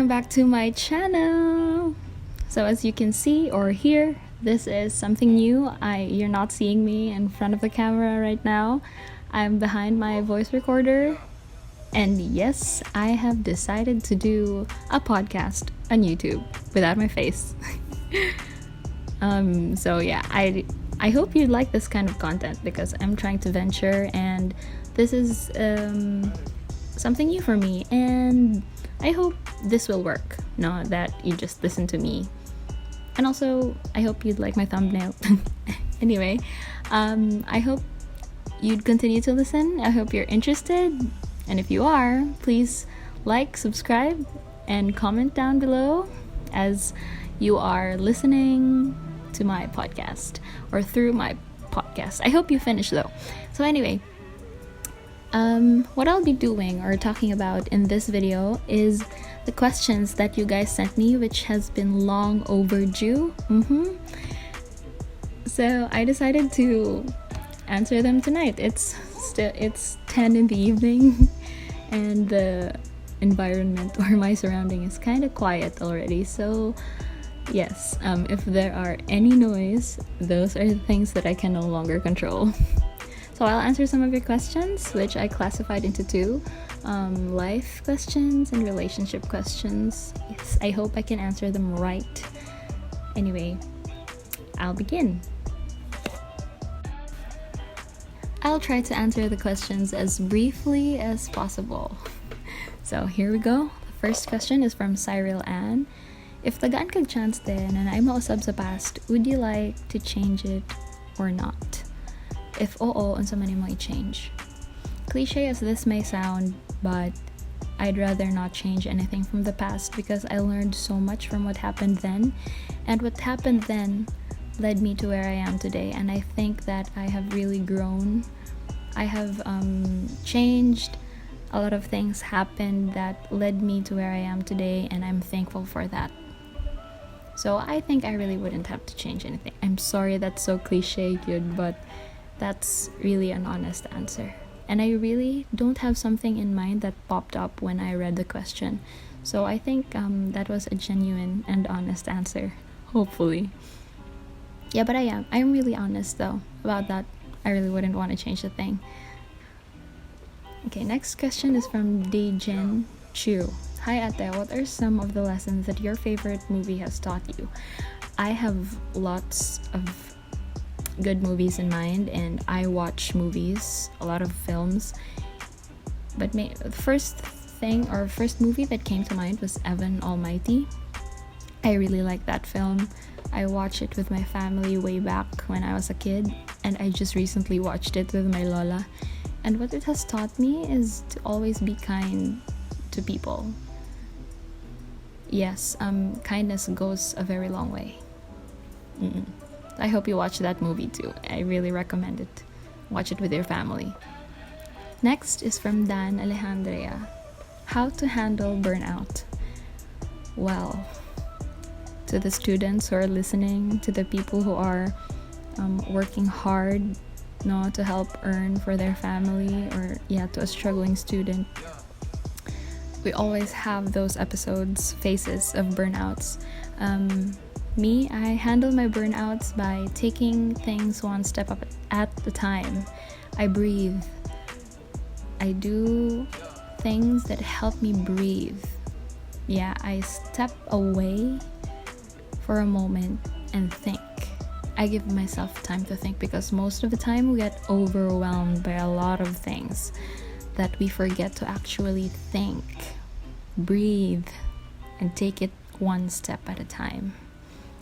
welcome back to my channel. So as you can see or hear, this is something new. You're not seeing me in front of the camera right now. I'm behind my voice recorder, and yes, I have decided to do a podcast on YouTube without my face. So yeah, I hope you like this kind of content because I'm trying to venture, and this is something new for me, and I hope this will work, not that you just listen to me. And also, I hope you'd like my thumbnail. Anyway, I hope you'd continue to listen. I hope you're interested, and if you are, please like, subscribe, and comment down below as you are listening to my podcast or through my podcast. I hope you finish though. So anyway, what I'll be doing or talking about in this video is the questions that you guys sent me, which has been long overdue. So I decided to answer them tonight. It's 10 in the evening and the environment or my surrounding is kind of quiet already. So yes, if there are any noise, those are the things that I can no longer control. So I'll answer some of your questions, which I classified into two, life questions and relationship questions. Yes, I hope I can answer them right. Anyway, I'll begin. I'll try to answer the questions as briefly as possible. So here we go. The first question is from Cyril Ann. If tagaan kag chance din na naimausab sa past, would you like to change it or not? If oo, unsa man imong i-change? Cliche as this may sound, but I'd rather not change anything from the past because I learned so much from what happened then, and what happened then led me to where I am today, and I think that I have really grown. I have changed. A lot of things happened that led me to where I am today, and I'm thankful for that. So I think I really wouldn't have to change anything. I'm sorry that's so cliche, dude, but that's really an honest answer. And I really don't have something in mind that popped up when I read the question. So I think that was a genuine and honest answer, hopefully. Yeah, but I'm really honest though about that. I really wouldn't want to change a thing. Okay, next question is from Dejin Chu. Hi Ate, what are some of the lessons that your favorite movie has taught you? I have lots of good movies in mind, and I watch movies, a lot of films. But the first movie that came to mind was Evan Almighty. I really like that film. I watched it with my family way back when I was a kid, and I just recently watched it with my lola. And what it has taught me is to always be kind to people. Yes, kindness goes a very long way. I hope you watch that movie too. I really recommend it. Watch it with your family. Next is from Dan Alejandria. How to handle burnout? Well, to the students who are listening, to the people who are working hard, to help earn for their family, or to a struggling student, we always have those phases of burnouts. Me, I handle my burnouts by taking things one step up at a time. I breathe. I do things that help me breathe. I step away for a moment and think. I give myself time to think because most of the time we get overwhelmed by a lot of things that we forget to actually think, breathe, and take it one step at a time.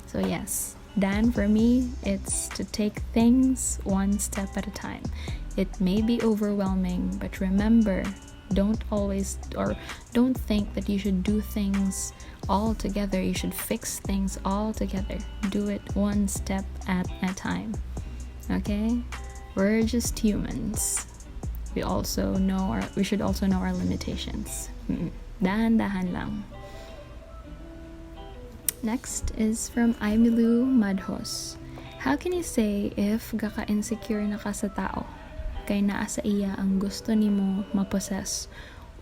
So yes, Dan, for me, it's to take things one step at a time. It may be overwhelming, but remember, don't think that you should do things all together. You should fix things all together. Do it one step at a time. Okay? We're just humans. We should also know our limitations. Dahan-dahan lang. Next is from Aimilu Madhos. How can you say if gaka-insecure na ka sa tao? Kay naa sa iya ang gusto nimo ma-possess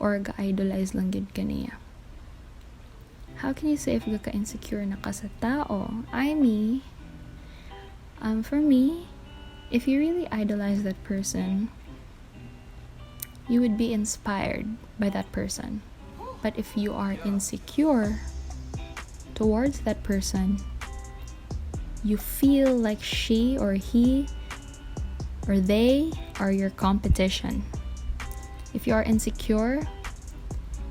or ga-idolize lang gid ka niya? How can you say if ka-insecure na ka sa tao? For me, if you really idolize that person, you would be inspired by that person. But if you are insecure towards that person, you feel like she or he or they are your competition. If you are insecure,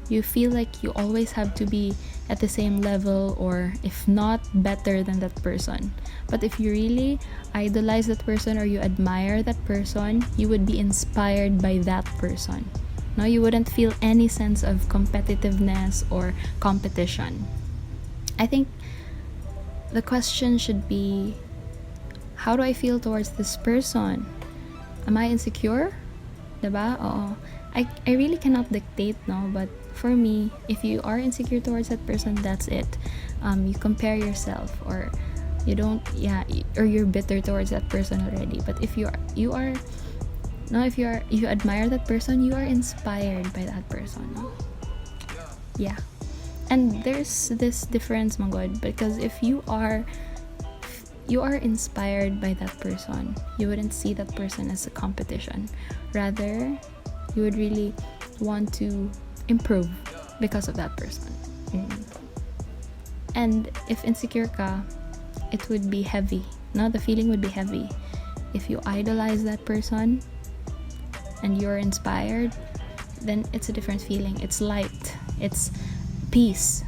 you feel like you always have to be at the same level, or if not, better than that person. But if you really idolize that person or you admire that person, you would be inspired by that person. No, you wouldn't feel any sense of competitiveness or competition. I think the question should be, how do I feel towards this person? Am I insecure? Diba? Oo. I really cannot dictate, no? But for me, if you are insecure towards that person, that's it. You compare yourself, or you don't, or you're bitter towards that person already. But if you admire that person, you are inspired by that person, no? Yeah. And there's this difference, my God, because if you are inspired by that person, you wouldn't see that person as a competition. Rather, you would really want to improve because of that person. And if insecure ka, it would be heavy. No, the feeling would be heavy. If you idolize that person and you're inspired, then it's a different feeling. It's light. It's peace.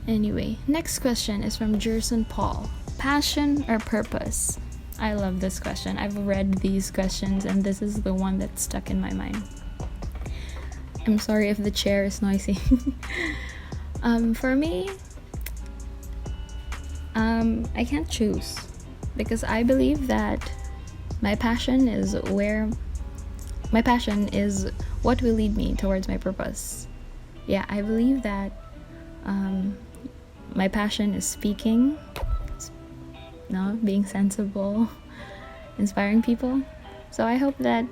Anyway, next question is from Jerson Paul. Passion or purpose? I love this question. I've read these questions and this is the one that stuck in my mind. I'm sorry if the chair is noisy. For me, I can't choose, because I believe that my passion is what will lead me towards my purpose. Yeah, I believe that my passion is speaking, being sensible, inspiring people. So I hope that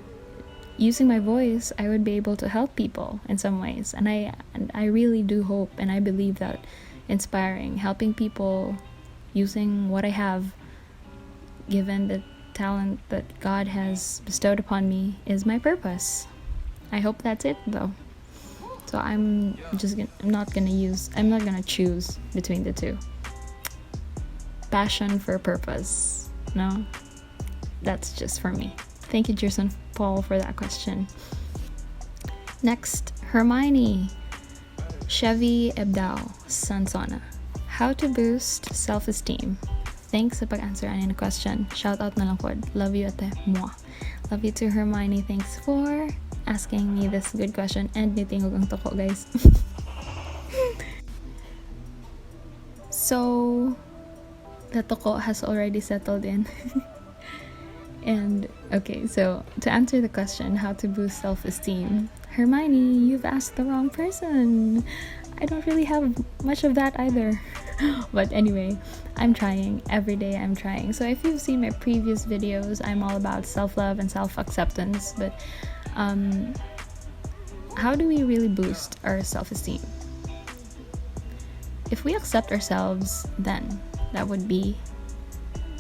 using my voice, I would be able to help people in some ways. And I really do hope, and I believe that helping people using what I have, given the talent that God has bestowed upon me, is my purpose. I hope that's it, though. So I'm not gonna choose between the two. Passion for purpose. No, that's just for me. Thank you, Jerson Paul, for that question. Next, Hermione Chevy Ebdao Sansona. How to boost self-esteem? Thanks sa pag-answer ani na question. Shout out na lang pod. Love you, ate. Mwah. Love you too, Hermione. Thanks for asking me this good question. And nitingog ang toko, guys. So, the toko has already settled in. And, okay, so to answer the question, how to boost self-esteem, Hermione, you've asked the wrong person. I don't really have much of that either. But anyway, I'm trying. Every day I'm trying. So if you've seen my previous videos, I'm all about self-love and self-acceptance. But how do we really boost our self-esteem? If we accept ourselves, then that would be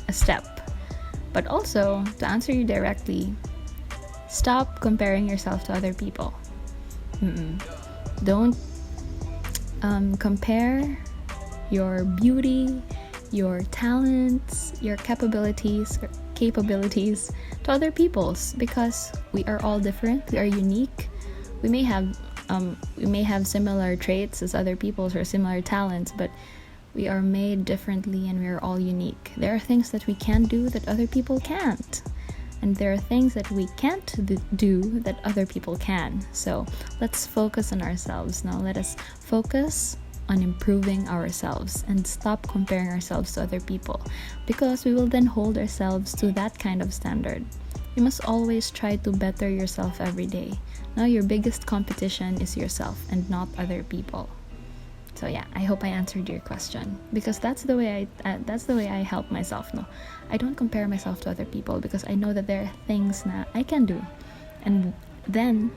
a step. But also, to answer you directly, stop comparing yourself to other people. Don't compare your beauty, your talents, your capabilities to other people's, because we are all different. We are unique. We may have similar traits as other people's or similar talents, but we are made differently and we are all unique. There are things that we can do that other people can't. And there are things that we can't do that other people can. So let's focus on ourselves now. Let us focus on improving ourselves and stop comparing ourselves to other people, because we will then hold ourselves to that kind of standard. You must always try to better yourself every day. Now your biggest competition is yourself and not other people. So yeah, I hope I answered your question, because that's the way I help myself. No, I don't compare myself to other people, because I know that there are things that I can do, and then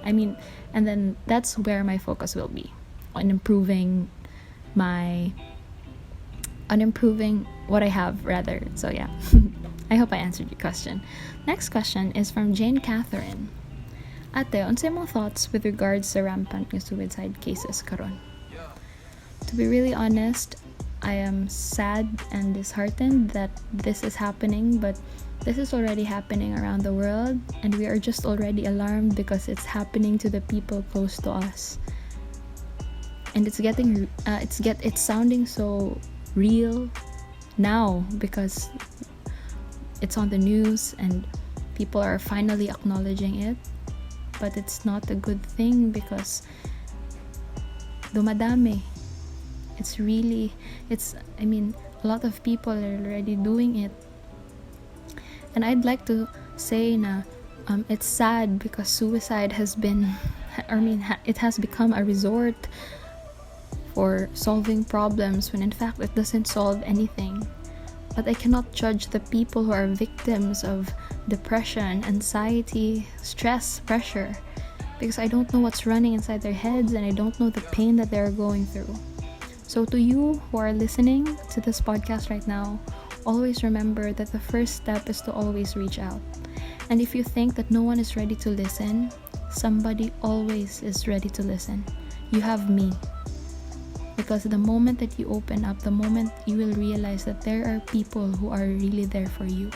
And then that's where my focus will be, on improving what I have, rather. So yeah. I hope I answered your question. Next question is from Jane Catherine. Ate, unsay mo thoughts with regards sa rampant nga suicide cases karon? To be really honest, I am sad and disheartened that this is happening, but this is already happening around the world, and we are just already alarmed because it's happening to the people close to us. And it's sounding so real now because it's on the news and people are finally acknowledging it, but it's not a good thing because dumadami. A lot of people are already doing it. And I'd like to say na it's sad because suicide has become a resort for solving problems when in fact it doesn't solve anything. But I cannot judge the people who are victims of depression, anxiety, stress, pressure, because I don't know what's running inside their heads and I don't know the pain that they're going through. So to you who are listening to this podcast right now, always remember that the first step is to always reach out. And if you think that no one is ready to listen, somebody always is ready to listen. You have me. Because the moment that you open up, the moment you will realize that there are people who are really there for you.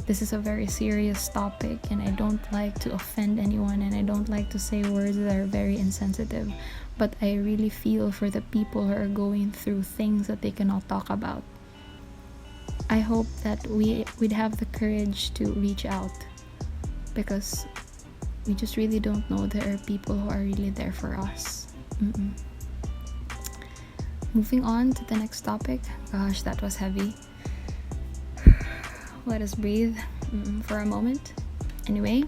This is a very serious topic, and I don't like to offend anyone, and I don't like to say words that are very insensitive, but I really feel for the people who are going through things that they cannot talk about. I hope that we'd have the courage to reach out, because we just really don't know there are people who are really there for us. Moving on to the next topic. Gosh, that was heavy. Let us breathe for a moment. Anyway,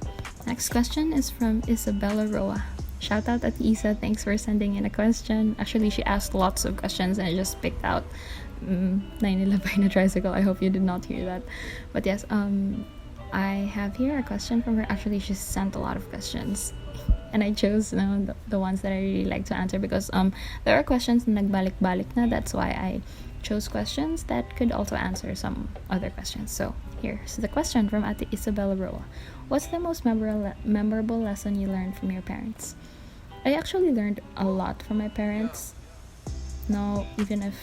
next question is from Isabella Roa. Shout out at Isa. Thanks for sending in a question. Actually, she asked lots of questions and I just picked out 9-11 na tricycle. I hope you did not hear that. But yes, I have here a question from her. Actually, she sent a lot of questions. And I chose the ones that I really like to answer because there are questions na nagbalik-balik na. That's why I chose questions that could also answer some other questions. So here's the question from Ate Isabella Roa. What's the most memorable lesson you learned from your parents? I actually learned a lot from my parents. No, even if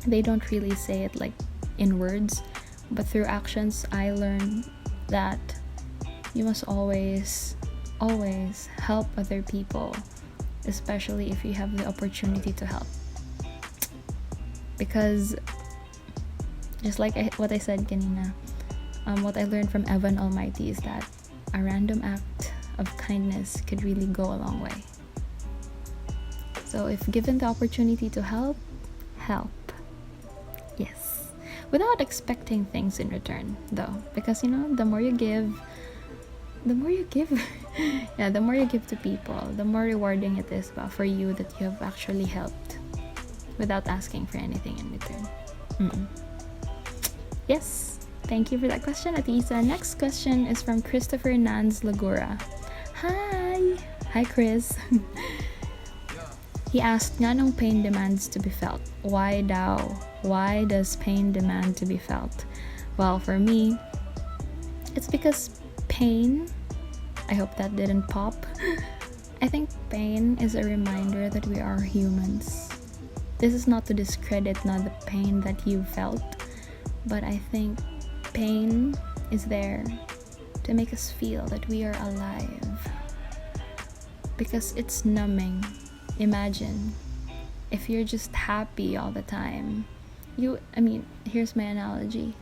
they don't really say it like in words, but through actions, I learned that you must always help other people, especially if you have the opportunity to help. Because just like what I said kanina, what I learned from Evan Almighty is that a random act of kindness could really go a long way. So if given the opportunity to help. Yes. Without expecting things in return, though. Because, the more you give, yeah, the more you give to people, the more rewarding it is for you that you have actually helped without asking for anything in return. Yes, thank you for that question, Atisa. Next question is from Christopher Nans Lagura. Hi Chris. He asked, nga nung pain demands to be felt? Why does pain demand to be felt? Well, for me, it's because pain, I hope that didn't pop. I think pain is a reminder that we are humans. This is not to discredit the pain that you felt, but I think pain is there to make us feel that we are alive. Because it's numbing. Imagine if you're just happy all the time. Here's my analogy.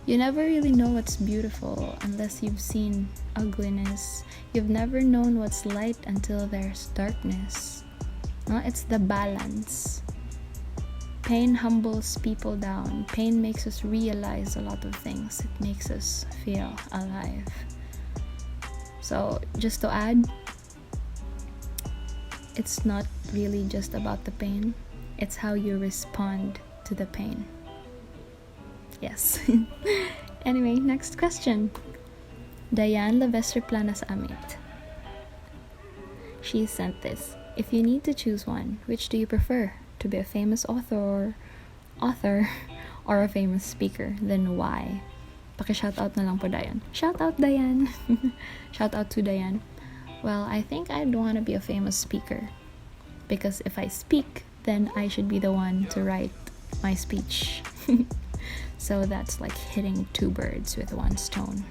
You never really know what's beautiful unless you've seen ugliness. You've never known what's light until there's darkness. It's the balance. Pain humbles people down. Pain makes us realize a lot of things. It makes us feel alive. So, just to add, it's not really just about the pain. It's how you respond to the pain. Yes. Anyway, next question. Diane Lavestre Planas Amit. She sent this. If you need to choose one, which do you prefer? To be a famous author or a famous speaker? Then why? Paki-shoutout na lang po, Diane. Shoutout, Diane! Shoutout to Diane. Well, I think I'd want to be a famous speaker. Because if I speak, then I should be the one to write my speech. So that's like hitting two birds with one stone.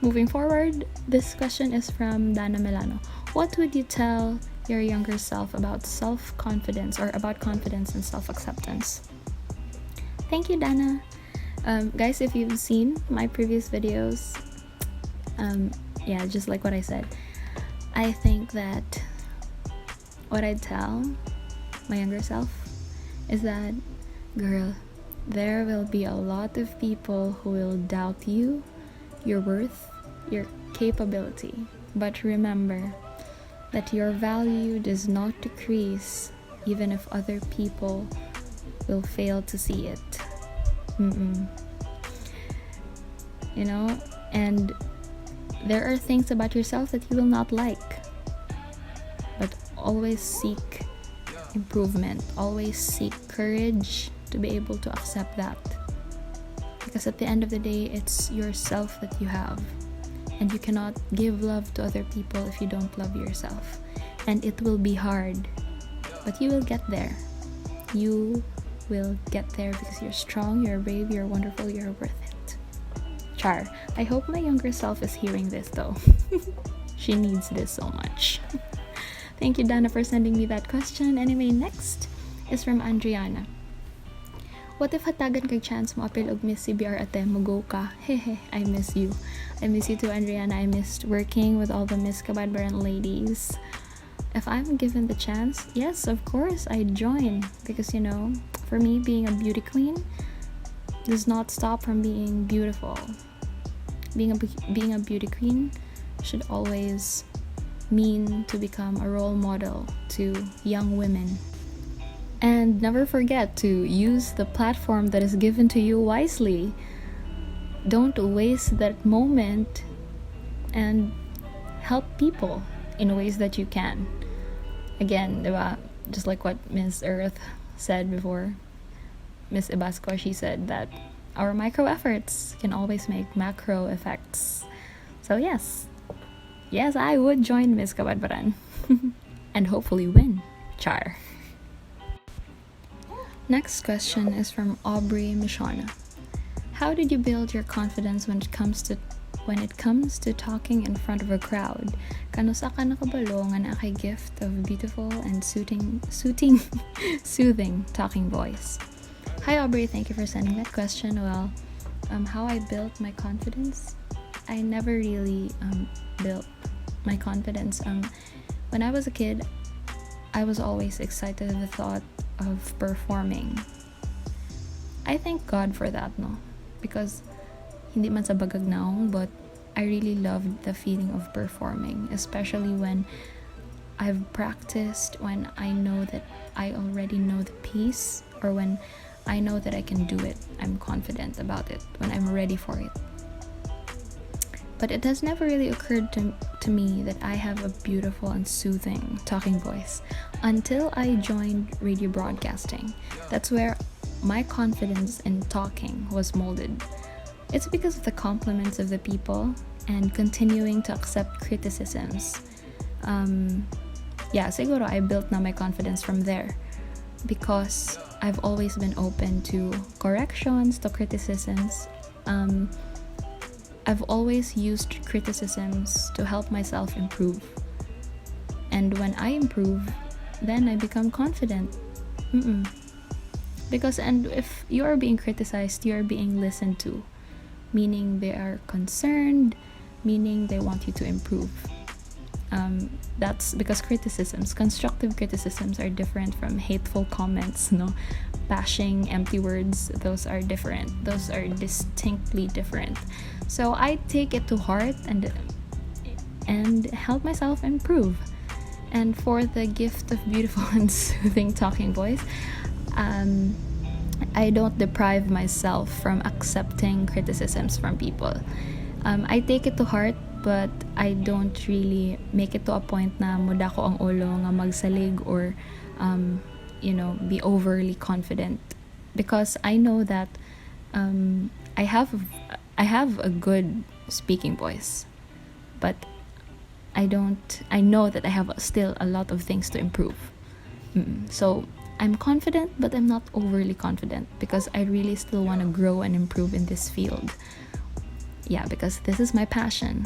Moving forward, this question is from Dana Milano. What would you tell your younger self about self-confidence or about confidence and self-acceptance? Thank you, Dana. Guys, if you've seen my previous videos, yeah, just like what I said, I think that what I'd tell my younger self is that, girl, there will be a lot of people who will doubt you, your worth, your capability. But remember that your value does not decrease even if other people will fail to see it. You know, and there are things about yourself that you will not like, but always seek improvement, always seek courage to be able to accept that, because at the end of the day, it's yourself that you have, and you cannot give love to other people if you don't love yourself. And it will be hard, but you will get there. You will get there because you're strong, you're brave, you're wonderful, you're worth it. Char, I hope my younger self is hearing this though. She needs this so much. Thank you, Dana, for sending me that question. Anyway, next is from Andriana. What if hatagan kay chance mo apil og Miss CBR ate mo go ka? Hehe, I miss you. I miss you too, Andriana. I missed working with all the Miss Kabadbaran ladies. If I'm given the chance, yes, of course, I'd join. Because, you know, for me, being a beauty queen does not stop from being beautiful. Being a beauty queen should always mean to become a role model to young women. And never forget to use the platform that is given to you wisely. Don't waste that moment and help people in ways that you can. Again, diba? Just like what Miss Earth said before, Miss Ibasco, she said that our micro efforts can always make macro effects. So yes, I would join Miss Kabadbaran and hopefully win. Char. Next question is from Aubrey Mishana. How did you build your confidence when it comes to talking in front of a crowd? Kano sa ka nakabalo nga na kay gift of beautiful and soothing talking voice? Hi Aubrey, thank you for sending that question. Well, how I built my confidence? I never really built my confidence. When I was a kid, I was always excited at the thought of performing. I thank God for that, no? Because hindi man sa bagagnaong, but I really loved the feeling of performing, especially when I've practiced, when I know that I already know the piece, or when I know that I can do it. I'm confident about it, when I'm ready for it. But it has never really occurred to me that I have a beautiful and soothing talking voice until I joined radio broadcasting. That's where my confidence in talking was molded. It's because of the compliments of the people and continuing to accept criticisms. Siguro I built na my confidence from there, because I've always been open to corrections, to criticisms. I've always used criticisms to help myself improve. And when I improve, then I become confident. Because, and if you are being criticized, you are being listened to. Meaning they are concerned, meaning they want you to improve. That's because constructive criticisms are different from hateful comments, no? Bashing, empty words, those are different. Those are distinctly different. So I take it to heart and help myself improve. And for the gift of beautiful and soothing talking voice, I don't deprive myself from accepting criticisms from people. I take it to heart, but I don't really make it to a point na muda ko ang ulo nga magsalig or be overly confident, because I know that I have a good speaking voice, but I know that I have still a lot of things to improve. So I'm confident, but I'm not overly confident, because I really still want to grow and improve in this field. Yeah, because this is my passion.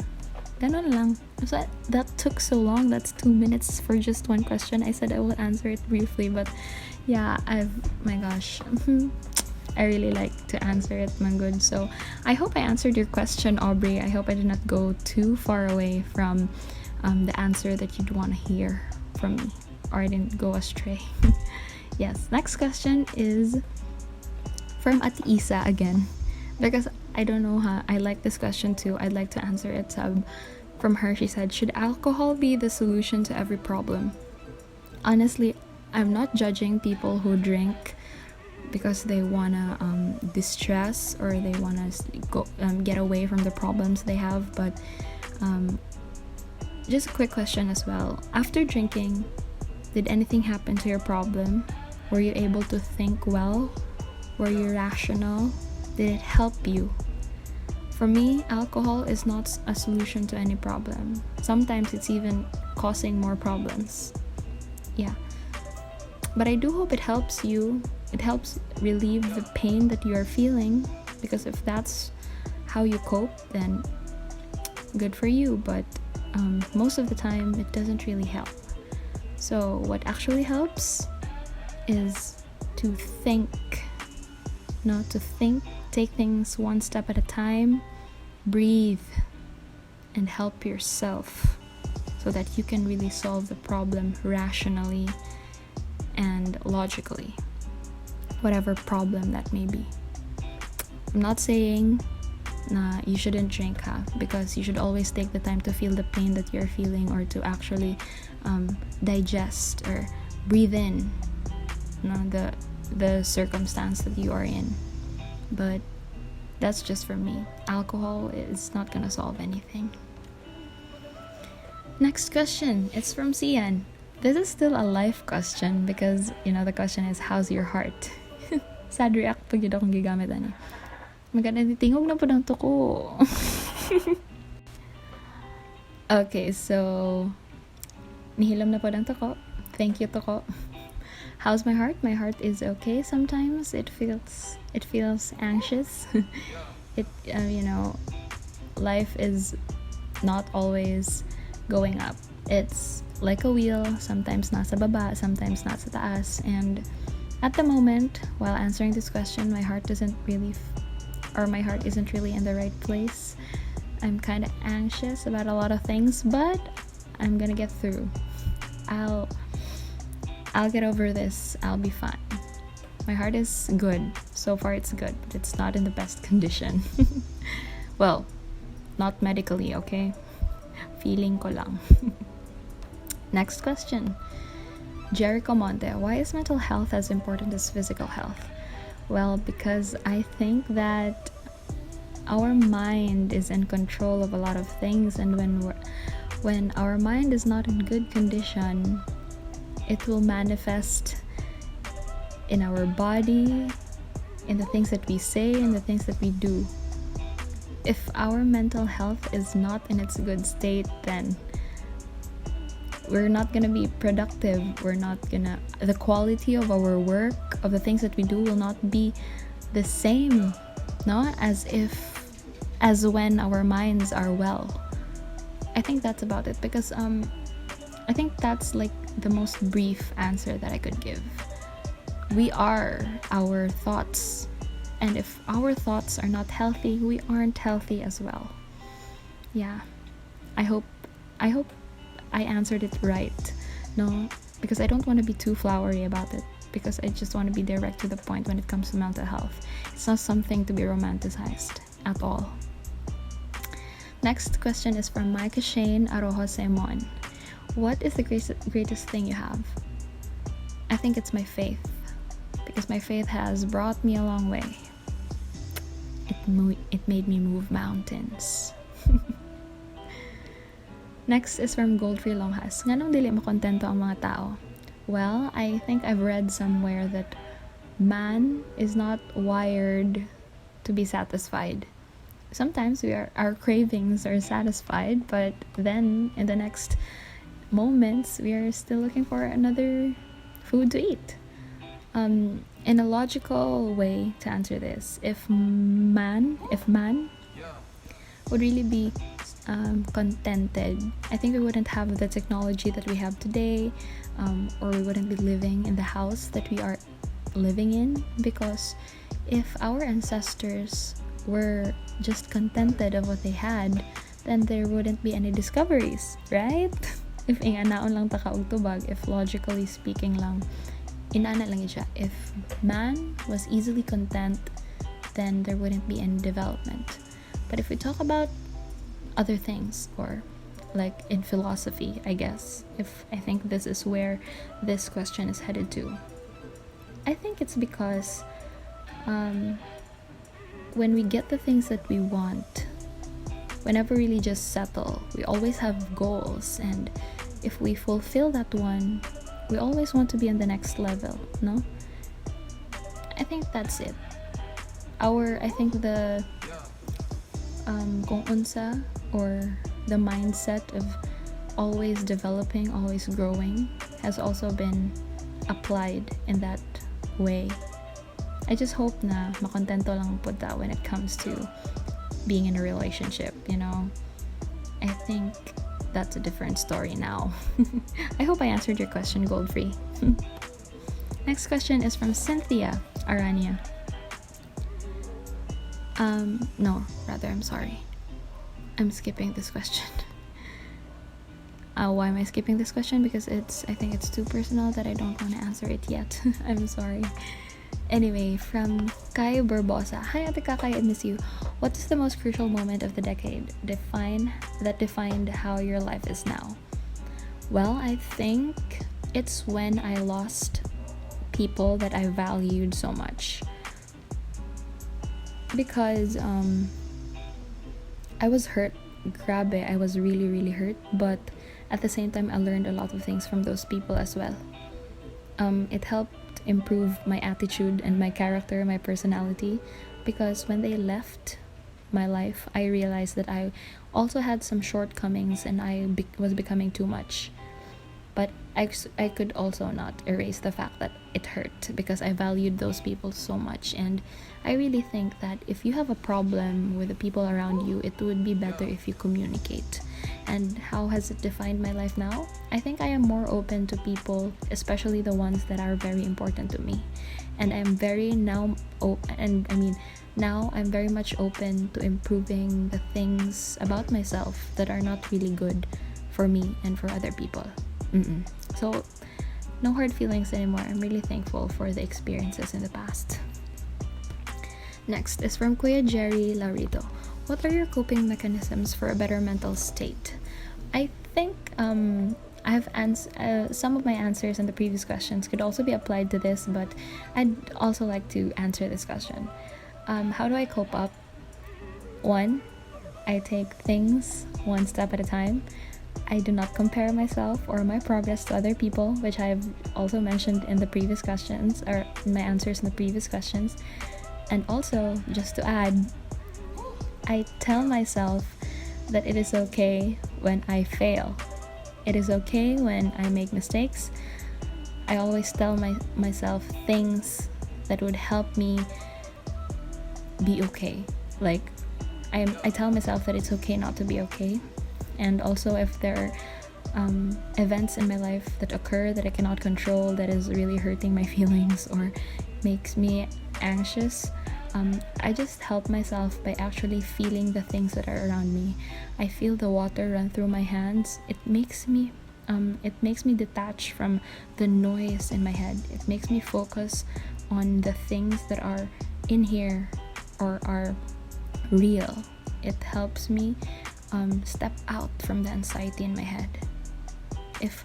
Ganon lang. So that took so long. That's 2 minutes for just one question. I said I will answer it briefly, but yeah, my gosh. I really like to answer it, man good. So I hope I answered your question, Aubrey. I hope I did not go too far away from the answer that you'd want to hear from me, or I didn't go astray. Yes, next question is from Ate Isa again, because I don't know how I like this question too. I'd like to answer it. From her, she said, should alcohol be the solution to every problem? Honestly, I'm not judging people who drink because they wanna distress, or they wanna go get away from the problems they have, but just a quick question as well. After drinking, did anything happen to your problem? Were you able to think well? Were you rational? Did it help you? For me, alcohol is not a solution to any problem. Sometimes it's even causing more problems. Yeah. But I do hope it helps you. It helps relieve the pain that you are feeling, because if that's how you cope, then good for you. But most of the time, it doesn't really help. So what actually helps is to think. Take things one step at a time, breathe, and help yourself so that you can really solve the problem rationally and logically, whatever problem that may be. I'm not saying you shouldn't drink, because you should always take the time to feel the pain that you're feeling, or to actually digest or breathe in the circumstance that you are in. But that's just for me. Alcohol is not gonna solve anything. Next question, it's from Sian. This is still a life question, because the question is, how's your heart? Sad react pag yun akong gigamit ani. Maganda tingog na po ng tuko. Okay, so nihilom na po ng tuko. Thank you, tuko. How's my heart? My heart is okay. Sometimes it feels anxious. Life is not always going up. It's like a wheel. Sometimes nasa baba, sometimes nasa taas. And at the moment, while answering this question, my heart isn't really in the right place. I'm kind of anxious about a lot of things, but I'm gonna get through. I'll get over this. I'll be fine. My heart is good. So far it's good, but it's not in the best condition. Well, not medically, okay? Feeling ko lang. Next question. Jericho Monte, why is mental health as important as physical health? Well, because I think that our mind is in control of a lot of things, and when our mind is not in good condition, it will manifest in our body, in the things that we say, and the things that we do. If our mental health is not in its good state, then we're not gonna be productive. The quality of our work, of the things that we do, will not be the same, no? As when our minds are well. I think that's about it, because I think that's like the most brief answer that I could give. We are our thoughts, and if our thoughts are not healthy, we aren't healthy as well. Yeah, I hope I answered it right. No, because I don't want to be too flowery about it, because I just want to be direct to the point when it comes to mental health. It's not something to be romanticized at all. Next question is from Micah Shane Arojo Simon. What is the greatest thing you have? I think it's my faith, because my faith has brought me a long way. It made me move mountains. Next is from Goldfree Longhas. Nganong dili makontento ang mga tao? Well, I think I've read somewhere that man is not wired to be satisfied. Sometimes our cravings are satisfied, but then in the next moments we are still looking for another food to eat. In a logical way to answer this, if man would really be contented, I think we wouldn't have the technology that we have today, or we wouldn't be living in the house that we are living in, because if our ancestors were just contented of what they had, then there wouldn't be any discoveries, right? If inganaon lang ta kaog tubag, if logically speaking lang, inana lang siya. If man was easily content, then there wouldn't be any development. But if we talk about other things, or like in philosophy, I guess, I think this is where this question is headed to. I think it's because when we get the things that we want, we never really just settle. We always have goals, and if we fulfill that one, we always want to be on the next level, no? I think that's it. I think the kung unsa, or the mindset of always developing, always growing, has also been applied in that way. I just hope na makontento lang po ta when it comes to being in a relationship, you know? I think that's a different story now. I hope I answered your question, Goldfree. Next question is from Cynthia Arania. I'm sorry. I'm skipping this question. Why am I skipping this question? Because I think it's too personal that I don't want to answer it yet. I'm sorry. Anyway, from Kai Barbosa. Hi, Ate Kakay, I miss you. What is the most crucial moment of the decade that defined how your life is now? Well, I think it's when I lost people that I valued so much. Because I was hurt. Grabe, I was really, really hurt. But at the same time, I learned a lot of things from those people as well. It helped improve my attitude and my character, my personality, because when they left my life, I realized that I also had some shortcomings and I was becoming too much. But I could also not erase the fact that it hurt, because I valued those people so much. And I really think that if you have a problem with the people around you, it would be better if you communicate. And how has it defined my life now? I think I am more open to people, especially the ones that are very important to me. And I'm now I'm very much open to improving the things about myself that are not really good for me and for other people. So no hard feelings anymore. I'm really thankful for the experiences in the past. Next is from Kuya Jerry Larito. What are your coping mechanisms for a better mental state? I think I've some of my answers in the previous questions could also be applied to this, but I'd also like to answer this question. How do I cope up? 1, I take things one step at a time. I do not compare myself or my progress to other people, which I've also mentioned in the previous questions, or in my answers in the previous questions. And also, just to add, I tell myself that it is okay when I fail. It is okay when I make mistakes. I always tell myself things that would help me be okay. Like, I tell myself that it's okay not to be okay. And also, if there are events in my life that occur that I cannot control, that is really hurting my feelings or makes me anxious, I just help myself by actually feeling the things that are around me. I feel the water run through my hands. It makes me detach from the noise in my head. It makes me focus on the things that are in here or are real. It helps me step out from the anxiety in my head. If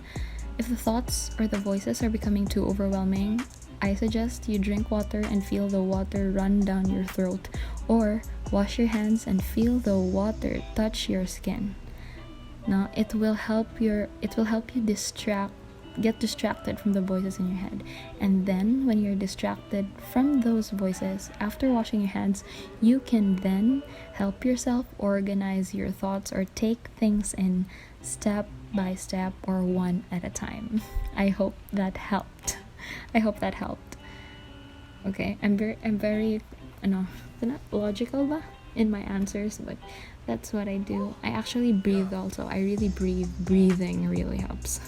the thoughts or the voices are becoming too overwhelming, I suggest you drink water and feel the water run down your throat, or wash your hands and feel the water touch your skin. No, it will help you get distracted from the voices in your head. And then when you're distracted from those voices, after washing your hands, you can then help yourself organize your thoughts or take things in step by step or one at a time. I hope that helped. Okay, I'm very logical ba in my answers, but that's what I do. I actually breathe also. I really breathe. Breathing really helps.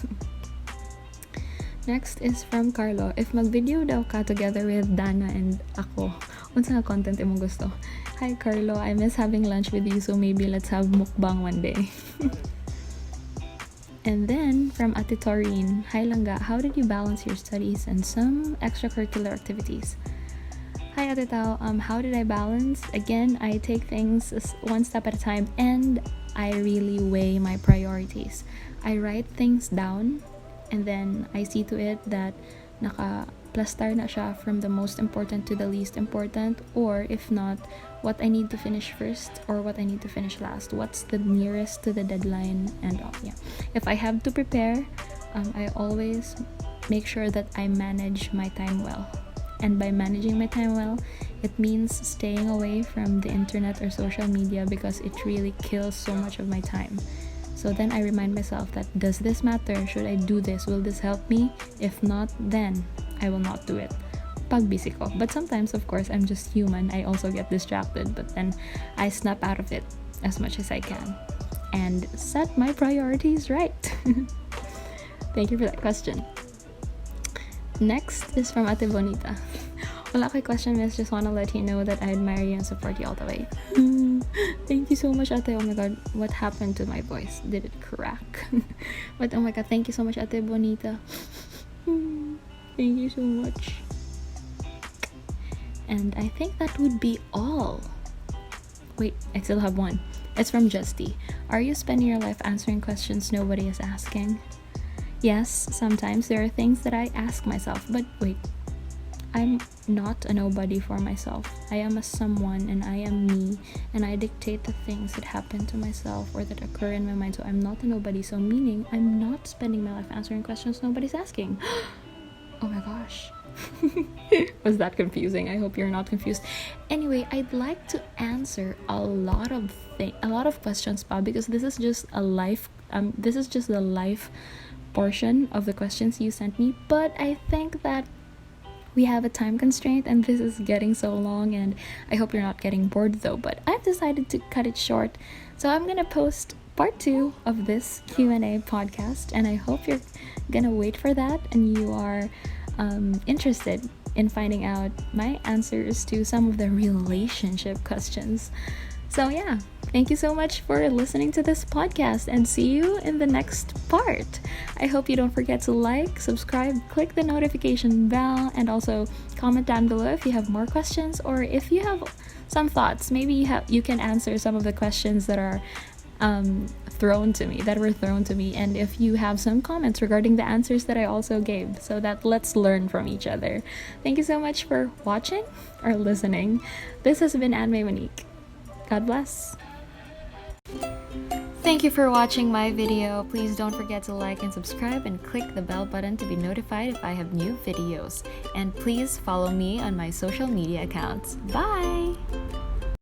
Next is from Carlo. If mag-video daw ka together with Dana and ako, unsa nga content imong gusto? Hi Carlo, I miss having lunch with you, so maybe let's have mukbang one day. And then from Ate Taurine, hi Langga, how did you balance your studies and some extracurricular activities? Hi Ate Tao, how did I balance? Again, I take things one step at a time and I really weigh my priorities. I write things down and then I see to it that naka-plaster na siya from the most important to the least important, or if not, what I need to finish first or what I need to finish last, what's the nearest to the deadline and all. Yeah, if I have to prepare, I always make sure that I manage my time well. And by managing my time well, it means staying away from the internet or social media because it really kills so much of my time. So then I remind myself that, does this matter? Should I do this? Will this help me? If not, then I will not do it. Pag busy ko. But sometimes, of course, I'm just human. I also get distracted, but then I snap out of it as much as I can and set my priorities right. Thank you for that question. Next is from Ate Bonita. Wala kay question, miss. Just wanna let you know that I admire you and support you all the way. Thank you so much, Ate. Oh my god, what happened to my voice? Did it crack? But oh my god, thank you so much, Ate Bonita. Thank you so much. And I think that would be all. Wait, I still have one. It's from Justy. Are you spending your life answering questions nobody is asking? Yes, sometimes there are things that I ask myself, but wait, I'm not a nobody for myself. I am a someone and I am me, and I dictate the things that happen to myself or that occur in my mind. So I'm not a nobody, so meaning I'm not spending my life answering questions nobody's asking. Oh my gosh. Was that confusing? I hope you're not confused. Anyway, I'd like to answer a lot of questions, pa, because this is just the life portion of the questions you sent me. But I think that we have a time constraint and this is getting so long, and I hope you're not getting bored though, but I've decided to cut it short. So I'm gonna post part 2 of this Q&A podcast, and I hope you're gonna wait for that and you are interested in finding out my answers to some of the relationship questions. So yeah, thank you so much for listening to this podcast, and see you in the next part. I hope you don't forget to like, subscribe, click the notification bell, and also comment down below if you have more questions, or if you have some thoughts. Maybe you can answer some of the questions that are were thrown to me, and if you have some comments regarding the answers that I also gave, so that let's learn from each other. Thank you so much for watching or listening. This has been Mae Monique. God bless. Thank you for watching my video. Please don't forget to like and subscribe and click the bell button to be notified if I have new videos. And please follow me on my social media accounts. Bye!